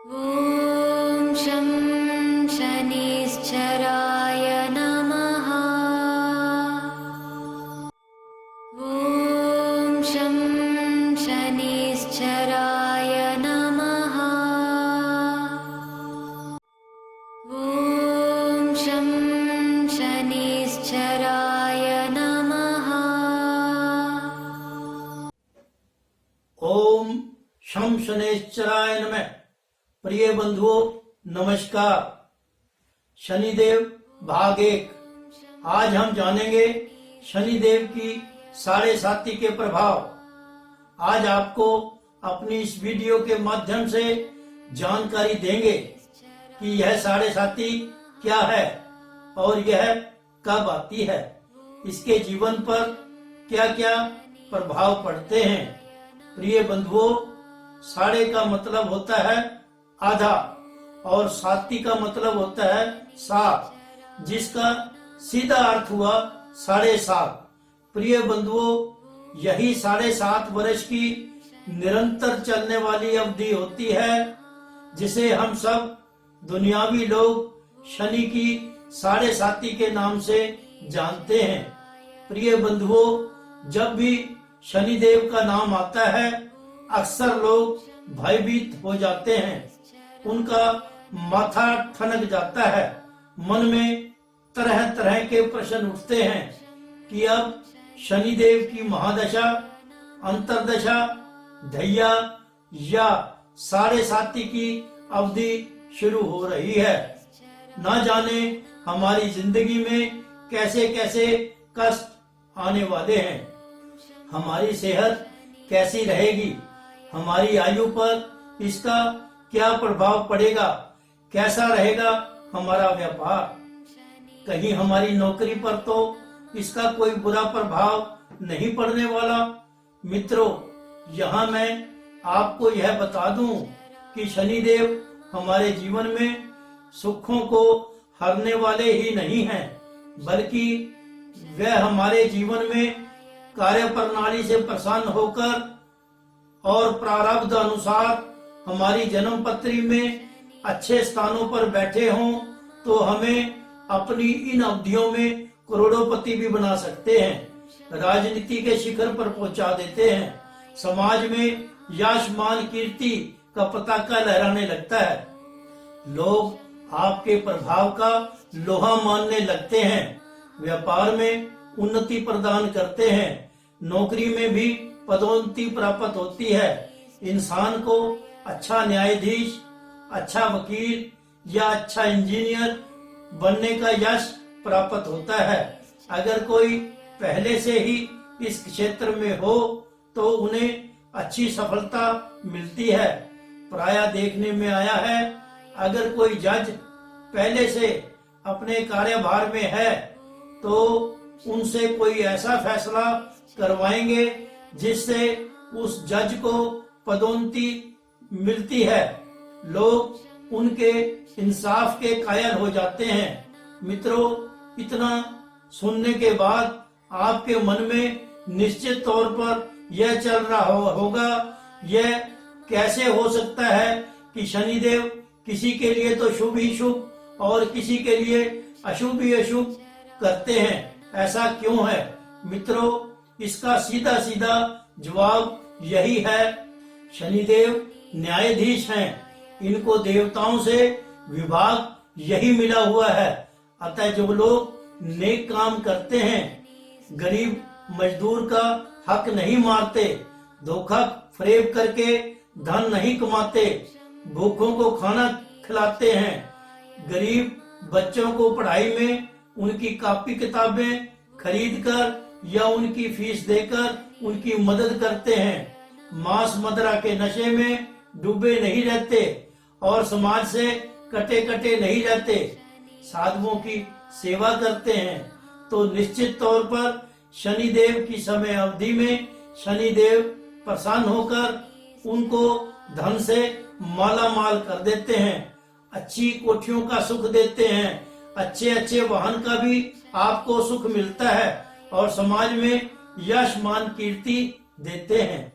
ॐ शं शनिश्चराय नमः। ॐ शं शनिश्चराय नमः। ॐ शं शनिश्चराय नमः। ओम शम शनैश्चराय नमः। प्रिय बंधुओं नमस्कार। शनिदेव भाग 1। आज हम जानेंगे शनिदेव की साढ़े साती के प्रभाव। आज आपको अपनी इस वीडियो के माध्यम से जानकारी देंगे कि यह साढ़े साती क्या है और यह कब आती है, इसके जीवन पर क्या क्या प्रभाव पड़ते हैं। प्रिय बंधुओं, साढ़े का मतलब होता है आधा और साती का मतलब होता है 7, जिसका सीधा अर्थ हुआ 7.5। प्रिय बंधुओं, यही 7.5 वर्ष की निरंतर चलने वाली अवधि होती है, जिसे हम सब दुनियावी लोग शनि की साढ़े साती के नाम से जानते हैं। प्रिय बंधुओं, जब भी शनिदेव का नाम आता है अक्सर लोग भयभीत हो जाते हैं, उनका माथा ठनक जाता है, मन में तरह तरह के प्रश्न उठते हैं कि अब शनिदेव की महादशा, अंतरदशा, ढैया या साढ़े साती की अवधि शुरू हो रही है। ना जाने हमारी जिंदगी में कैसे कैसे कष्ट आने वाले हैं, हमारी सेहत कैसी रहेगी, हमारी आयु पर इसका क्या प्रभाव पड़ेगा, कैसा रहेगा हमारा व्यापार, कहीं हमारी नौकरी पर तो इसका कोई बुरा प्रभाव नहीं पड़ने वाला। मित्रों, यहाँ मैं आपको यह बता दूं कि शनिदेव हमारे जीवन में सुखों को हरने वाले ही नहीं हैं, बल्कि वह हमारे जीवन में कार्य प्रणाली से प्रसन्न होकर और प्रारब्ध अनुसार हमारी जन्म पत्री में अच्छे स्थानों पर बैठे हों तो हमें अपनी इन अवधियों में करोड़ोंपति भी बना सकते हैं, राजनीति के शिखर पर पहुंचा देते हैं, समाज में यश मान कीर्ति का पताका लहराने लगता है, लोग आपके प्रभाव का लोहा मानने लगते हैं, व्यापार में उन्नति प्रदान करते हैं, नौकरी में भी पदोन्नति प्राप्त होती है, इंसान को अच्छा न्यायाधीश, अच्छा वकील या अच्छा इंजीनियर बनने का यश प्राप्त होता है। अगर कोई पहले से ही इस क्षेत्र में हो तो उन्हें अच्छी सफलता मिलती है। प्रायः देखने में आया है, अगर कोई जज पहले से अपने कार्यभार में है तो उनसे कोई ऐसा फैसला करवाएंगे जिससे उस जज को पदोन्नति मिलती है, लोग उनके इंसाफ के कायल हो जाते हैं। मित्रों, इतना सुनने के बाद आपके मन में निश्चित तौर पर यह चल रहा होगा, यह कैसे हो सकता है कि शनिदेव किसी के लिए तो शुभ ही शुभ और किसी के लिए अशुभ ही अशुभ करते हैं, ऐसा क्यों है? मित्रों, इसका सीधा सीधा जवाब यही है, शनिदेव न्यायाधीश हैं, इनको देवताओं से विभाग यही मिला हुआ है। अतः जो लोग नेक काम करते हैं, गरीब मजदूर का हक नहीं मारते, धोखा फरेब करके धन नहीं कमाते, भूखों को खाना खिलाते हैं, गरीब बच्चों को पढ़ाई में उनकी कॉपी किताबें खरीद कर या उनकी फीस देकर उनकी मदद करते हैं, मांस मदिरा के नशे में डूबे नहीं रहते और समाज से कटे कटे नहीं रहते, साधुओं की सेवा करते हैं, तो निश्चित तौर पर शनिदेव की समय अवधि में शनिदेव प्रसन्न होकर उनको धन से माला माल कर देते हैं, अच्छी कोठियों का सुख देते हैं, अच्छे अच्छे वाहन का भी आपको सुख मिलता है और समाज में यश मान कीर्ति देते हैं।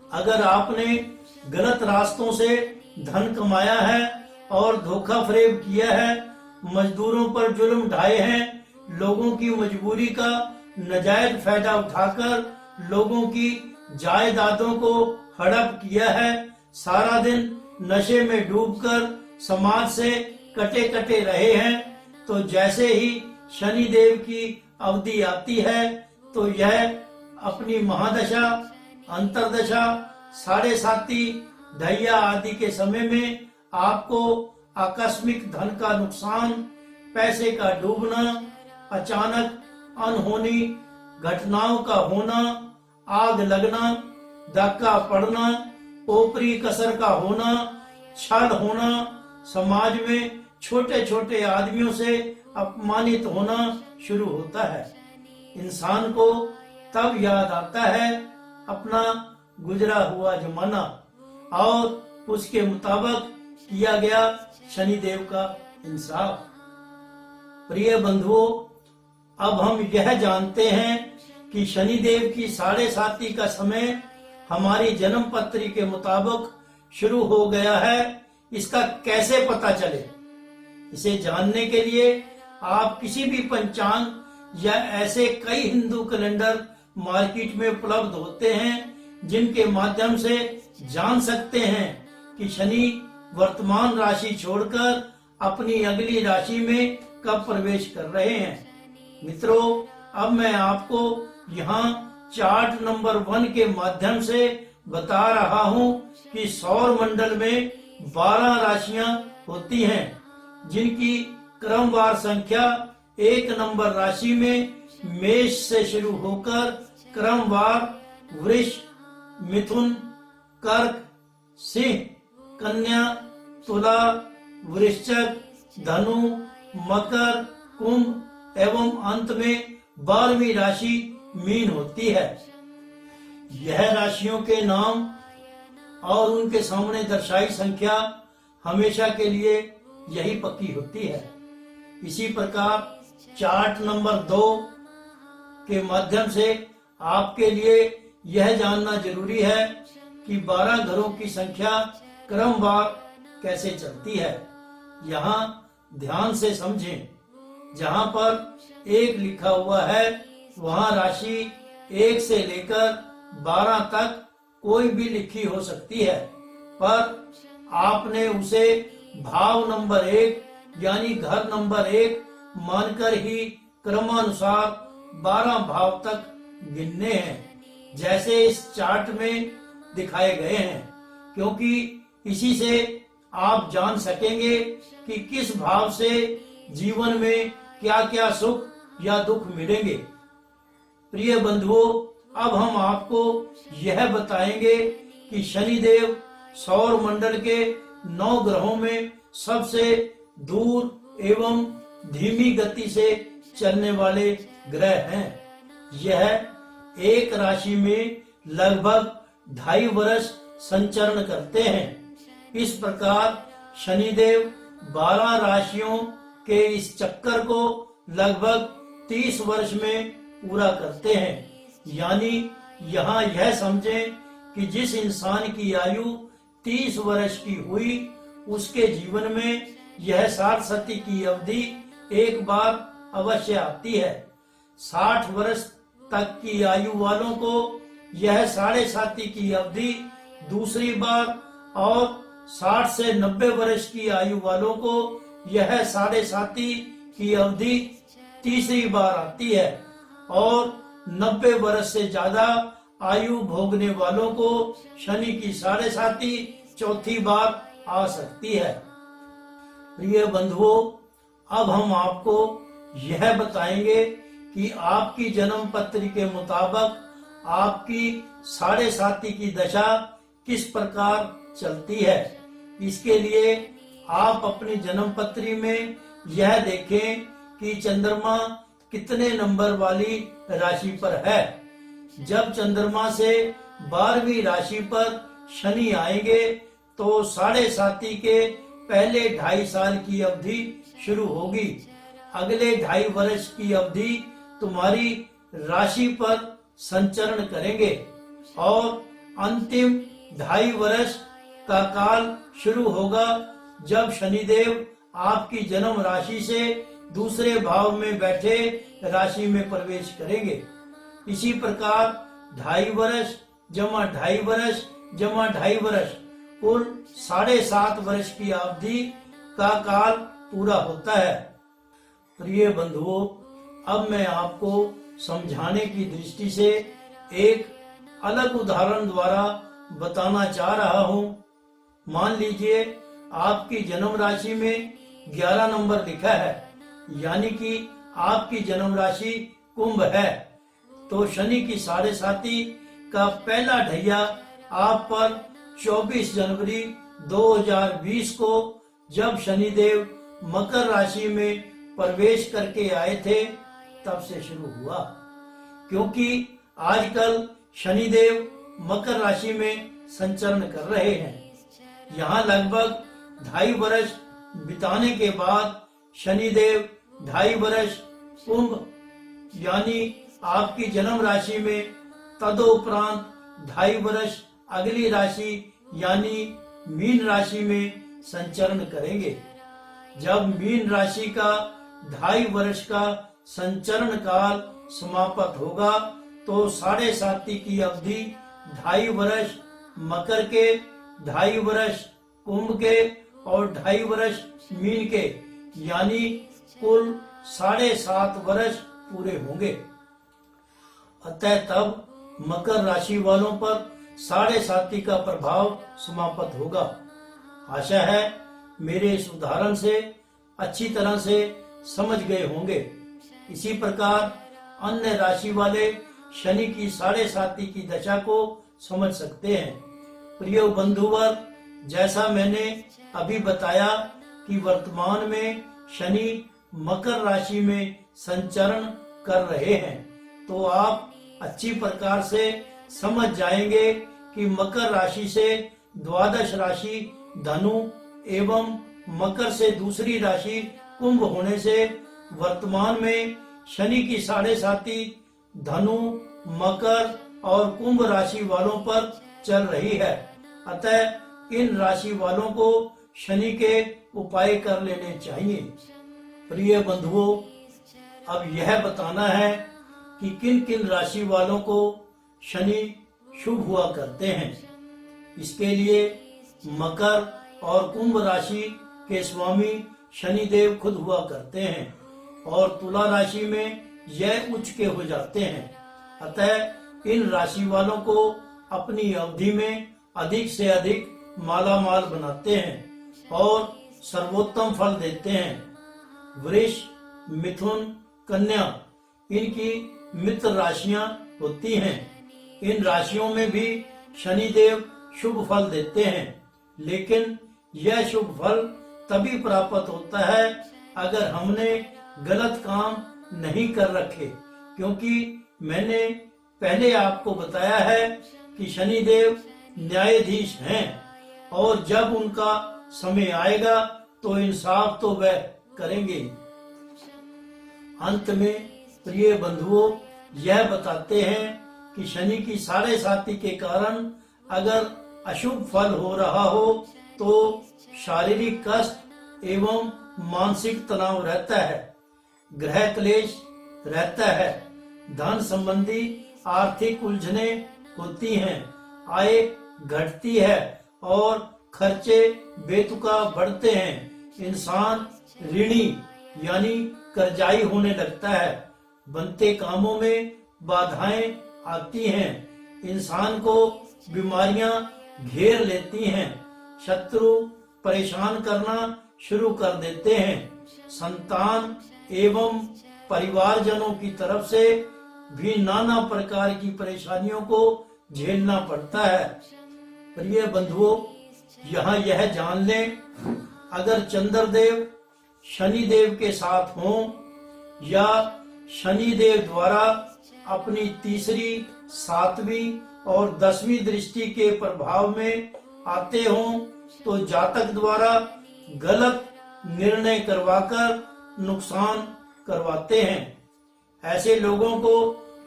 अगर आपने गलत रास्तों से धन कमाया है और धोखा फरेब किया है, मजदूरों पर जुल्म ढाए हैं, लोगों की मजबूरी का नाजायज फायदा उठाकर लोगों की जायदादों को हड़प किया है, सारा दिन नशे में डूबकर समाज से कटे कटे रहे हैं, तो जैसे ही शनि देव की अवधि आती है तो यह अपनी महादशा, अंतरदशा, साढ़े साती, ढैया आदि के समय में आपको आकस्मिक धन का नुकसान, पैसे का डूबना, अचानक अनहोनी घटनाओं का होना, आग लगना, धक्का पड़ना, ओपरी कसर का होना, छल होना, समाज में छोटे छोटे आदमियों से अपमानित होना शुरू होता है। इंसान को तब याद आता है अपना गुजरा हुआ जमाना और उसके मुताबिक किया गया शनिदेव का इंसाफ। प्रिय बंधुओं, अब हम यह जानते हैं कि शनिदेव की साढ़े साती का समय हमारी जन्म पत्री के मुताबिक शुरू हो गया है। इसका कैसे पता चले? इसे जानने के लिए आप किसी भी पंचांग या ऐसे कई हिंदू कैलेंडर मार्केट में उपलब्ध होते हैं जिनके माध्यम से जान सकते हैं कि शनि वर्तमान राशि छोड़कर अपनी अगली राशि में कब प्रवेश कर रहे हैं। मित्रों, अब मैं आपको यहाँ चार्ट नंबर 1 के माध्यम से बता रहा हूँ कि सौर मंडल में 12 राशियां होती हैं, जिनकी क्रमवार संख्या 1 नंबर राशि में मेष से शुरू होकर क्रमवार वृष, मिथुन, कर्क, सिंह, कन्या, तुला, वृश्चिक, धनु, मकर, कुंभ एवं अंत में 12वीं राशि मीन होती है। यह राशियों के नाम और उनके सामने दर्शाई संख्या हमेशा के लिए यही पक्की होती है। इसी प्रकार चार्ट नंबर 2 के माध्यम से आपके लिए यह जानना जरूरी है कि 12 घरों की संख्या क्रमवार कैसे चलती है। यहाँ ध्यान से समझें, जहाँ पर 1 लिखा हुआ है वहाँ राशि 1 से लेकर 12 तक कोई भी लिखी हो सकती है, पर आपने उसे भाव नंबर 1 यानी घर नंबर 1 मानकर ही क्रमानुसार 12 भाव तक गिनने हैं, जैसे इस चार्ट में दिखाए गए हैं, क्योंकि इसी से आप जान सकेंगे कि किस भाव से जीवन में क्या क्या सुख या दुख मिलेंगे। प्रिय बंधुओं, अब हम आपको यह बताएंगे कि शनिदेव सौर मंडल के 9 ग्रहों में सबसे दूर एवं धीमी गति से चलने वाले ग्रह हैं। यह एक राशि में लगभग 2.5 वर्ष संचरण करते हैं। इस प्रकार शनिदेव 12 राशियों के इस चक्कर को लगभग 30 वर्ष में पूरा करते हैं। यानी यहाँ यह समझें कि जिस इंसान की आयु 30 वर्ष की हुई, उसके जीवन में यह 60 सती की अवधि एक बार अवश्य आती है। 60 वर्ष तक की आयु वालों को यह 60 की अवधि दूसरी बार और 60 से 90 वर्ष की आयु वालों को यह 60 की अवधि तीसरी बार आती है और 90 वर्ष से ज्यादा आयु भोगने वालों को शनि की 60 चौथी बार आ सकती है। प्रिय बंधुओं, अब हम आपको यह बताएंगे कि आपकी जन्म पत्री के मुताबिक आपकी 60 की दशा किस प्रकार चलती है। इसके लिए आप अपनी जन्म पत्री में यह देखें कि चंद्रमा कितने नंबर वाली राशि पर है। जब चंद्रमा से 12वीं राशि पर शनि आएंगे तो 60 के पहले 2.5 साल की अवधि शुरू होगी। अगले 2.5 वर्ष की अवधि तुम्हारी राशि पर संचरण करेंगे और अंतिम 2.5 वर्ष का काल शुरू होगा जब शनिदेव आपकी जन्म राशि से दूसरे भाव में बैठे राशि में प्रवेश करेंगे। इसी प्रकार 2.5 वर्ष जमा 2.5 वर्ष जमा 2.5 वर्ष कुल 7.5 वर्ष की अवधि का काल पूरा होता है। प्रिय बंधुओं, अब मैं आपको समझाने की दृष्टि से एक अलग उदाहरण द्वारा बताना चाह रहा हूँ। मान लीजिए आपकी जन्म राशि में 11 नंबर लिखा है, यानी कि आपकी जन्म राशि कुंभ है। तो शनि की 7.5 का पहला ढैया आप पर 24 जनवरी 2020 को जब शनिदेव मकर राशि में प्रवेश करके आए थे तब से शुरू हुआ, क्योंकि आजकल शनिदेव मकर राशि में संचरण कर रहे हैं। यहाँ लगभग 2.5 वर्ष बिताने के बाद शनिदेव 2.5 वर्ष कुंभ यानी आपकी जन्म राशि में, तदोपरांत 2.5 वर्ष अगली राशि यानी मीन राशि में संचरण करेंगे। जब मीन राशि का 2.5 वर्ष का संचरण काल समाप्त होगा तो 7.5 की अवधि 2.5 वर्ष मकर के, 2.5 वर्ष कुंभ के और 2.5 वर्ष मीन के, यानी कुल 7.5 वर्ष पूरे होंगे। अतः तब मकर राशि वालों पर 7.5 का प्रभाव समाप्त होगा। आशा है मेरे इस उदाहरण से अच्छी तरह से समझ गए होंगे। इसी प्रकार अन्य राशि वाले शनि की 7.5 की दशा को समझ सकते हैं। प्रिय बंधुवर, जैसा मैंने अभी बताया कि वर्तमान में शनि मकर राशि में संचरण कर रहे हैं, तो आप अच्छी प्रकार से समझ जाएंगे कि मकर राशि से द्वादश राशि धनु एवं मकर से दूसरी राशि कुंभ होने से वर्तमान में शनि की 7.5 धनु, मकर और कुंभ राशि वालों पर चल रही है। अतः इन राशि वालों को शनि के उपाय कर लेने चाहिए। प्रिय बंधुओं, अब यह बताना है कि किन किन राशि वालों को शनि शुभ हुआ करते हैं। इसके लिए मकर और कुंभ राशि के स्वामी शनिदेव खुद हुआ करते हैं और तुला राशि में यह उच्च के हो जाते हैं। अतः इन राशि वालों को अपनी अवधि में अधिक से अधिक माला माल बनाते हैं और सर्वोत्तम फल देते हैं। वृष, मिथुन, कन्या इनकी मित्र राशियां होती हैं। इन राशियों में भी शनिदेव शुभ फल देते हैं, लेकिन यह शुभ फल तभी प्राप्त होता है अगर हमने गलत काम नहीं कर रखे, क्योंकि मैंने पहले आपको बताया है कि शनिदेव न्यायाधीश हैं और जब उनका समय आएगा तो इंसाफ तो वह करेंगे। अंत में प्रिय बंधुओं, यह बताते हैं कि शनि की 7.5 के कारण अगर अशुभ फल हो रहा हो तो शारीरिक कष्ट एवं मानसिक तनाव रहता है, ग्रह क्लेश रहता है, धन संबंधी आर्थिक उलझने होती हैं, आय घटती है और खर्चे बेतुका बढ़ते हैं। इंसान ऋणी यानी कर्जाई होने लगता है। बनते कामों में बाधाएं आती हैं। इंसान को बीमारियां घेर लेती हैं। शत्रु परेशान करना शुरू कर देते हैं। संतान एवं परिवारजनों की तरफ से भी नाना प्रकार की परेशानियों को झेलना पड़ता है। प्रिय बंधुओं, यहाँ यह जान लें, अगर चंद्रदेव शनिदेव के साथ हों या शनिदेव द्वारा अपनी तीसरी, 7वीं और 10वीं दृष्टि के प्रभाव में आते हों तो जातक द्वारा गलत निर्णय करवाकर नुकसान करवाते हैं। ऐसे लोगों को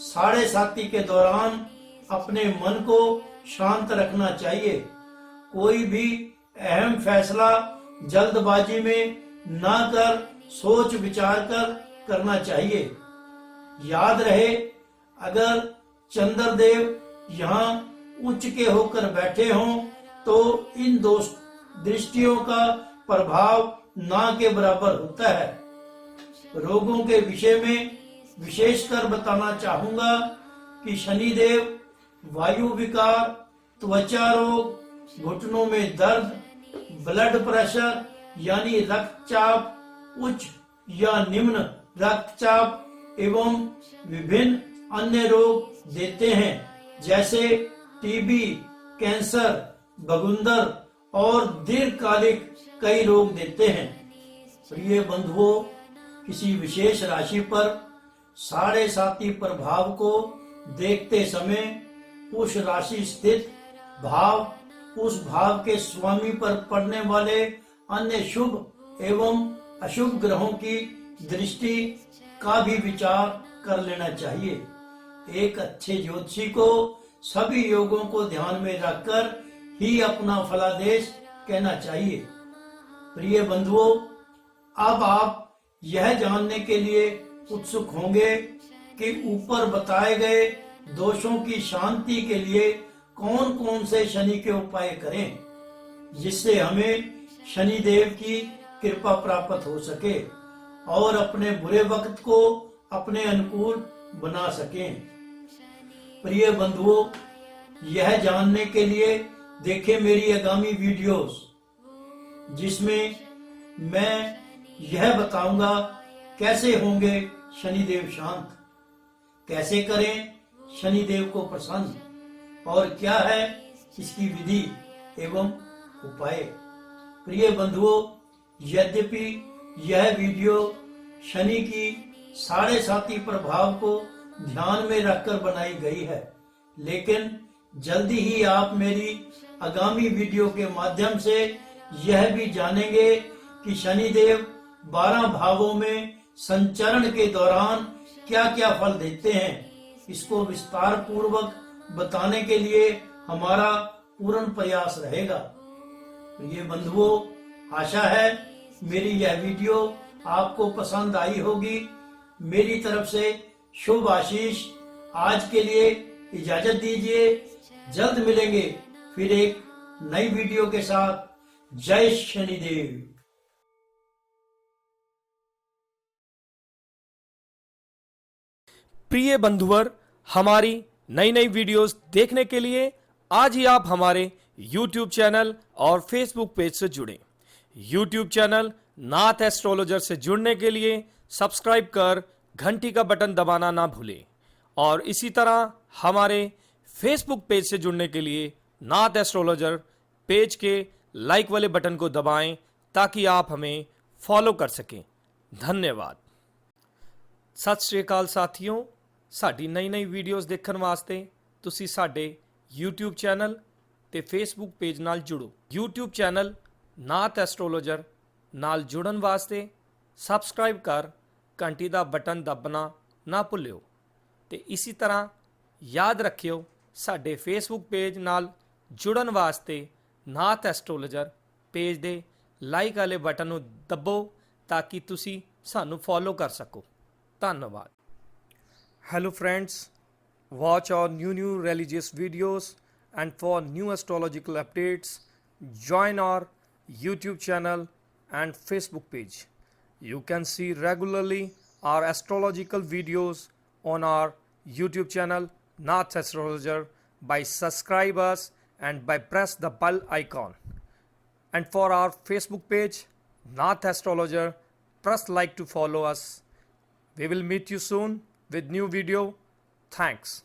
7.5 के दौरान अपने मन को शांत रखना चाहिए। कोई भी अहम फैसला जल्दबाजी में ना कर सोच विचार कर करना चाहिए। याद रहे, अगर चंद्रदेव यहाँ उच्च के होकर बैठे हों तो इन दो दृष्टियों का प्रभाव ना के बराबर होता है। रोगों के विषय में विशेषकर बताना चाहूंगा कि शनिदेव वायु विकार, त्वचा रोग, घुटनों में दर्द, ब्लड प्रेशर यानी रक्तचाप, उच्च या निम्न रक्तचाप एवं विभिन्न अन्य रोग देते हैं, जैसे टीबी, कैंसर, बगुंदर और दीर्घकालिक कई रोग देते हैं। प्रिय बंधुओं, किसी विशेष राशि पर साढ़े साती प्रभाव को देखते समय उस राशि स्थित भाव, उस भाव के स्वामी पर पड़ने वाले अन्य शुभ एवं अशुभ ग्रहों की दृष्टि का भी विचार कर लेना चाहिए। एक अच्छे ज्योतिषी को सभी योगों को ध्यान में रखकर ही अपना फलादेश कहना चाहिए। प्रिय बंधुओं, अब आप यह जानने के लिए उत्सुक होंगे कि ऊपर बताए गए दोषों की शांति के लिए कौन कौन से शनि के उपाय करें, जिससे हमें शनि देव की कृपा प्राप्त हो सके और अपने बुरे वक्त को अपने अनुकूल बना सकें। प्रिय बंधुओं, यह जानने के लिए देखें मेरी आगामी वीडियोस, जिसमें मैं यह बताऊंगा कैसे होंगे शनिदेव शांत, कैसे करें शनिदेव को प्रसन्न और क्या है इसकी विधि एवं उपाय। प्रिय बंधुओं, यद्यपि यह वीडियो शनि की साढ़े साती प्रभाव को ध्यान में रखकर बनाई गई है, लेकिन जल्दी ही आप मेरी आगामी वीडियो के माध्यम से यह भी जानेंगे कि शनिदेव 12 भावों में संचरण के दौरान क्या क्या फल देते हैं। इसको विस्तार पूर्वक बताने के लिए हमारा पूर्ण प्रयास रहेगा। ये बंधुओं, आशा है मेरी यह वीडियो आपको पसंद आई होगी। मेरी तरफ से शुभ आशीष। आज के लिए इजाजत दीजिए, जल्द मिलेंगे फिर एक नई वीडियो के साथ। जय शनिदेव। प्रिय बंधुवर, हमारी नई नई वीडियोस देखने के लिए आज ही आप हमारे YouTube चैनल और Facebook पेज से जुड़ें। YouTube चैनल नाथ एस्ट्रोलॉजर से जुड़ने के लिए सब्सक्राइब कर घंटी का बटन दबाना ना भूलें और इसी तरह हमारे Facebook पेज से जुड़ने के लिए नाथ एस्ट्रोलॉजर पेज के लाइक वाले बटन को दबाएं ताकि आप हमें फॉलो कर सकें। धन्यवाद। सत श्री अकाल साथियों, साडी नई नई वीडियोस देखने वास्ते तुसी साडे YouTube चैनल ते Facebook पेज नाल जुड़ो। YouTube चैनल नाथ एस्ट्रोलॉजर नाल जुड़न वास्ते सबसक्राइब कर घंटी दा बटन दबना ना भुल्लिओ ते इसी तरह याद रखियो साडे Facebook पेज नाल जुड़न वास्ते नाथ एस्ट्रोलॉजर पेज दे लाइक वाले बटन नूं दबो ताकि तुसी सानू फॉलो कर सको। धन्यवाद। Hello friends, watch our new religious videos and for new astrological updates, join our YouTube channel and Facebook page. You can see regularly our astrological videos on our YouTube channel Nath Astrologer by subscribe us and by press the bell icon. And for our Facebook page Nath Astrologer, press like to follow us. We will meet you soon with new video. Thanks.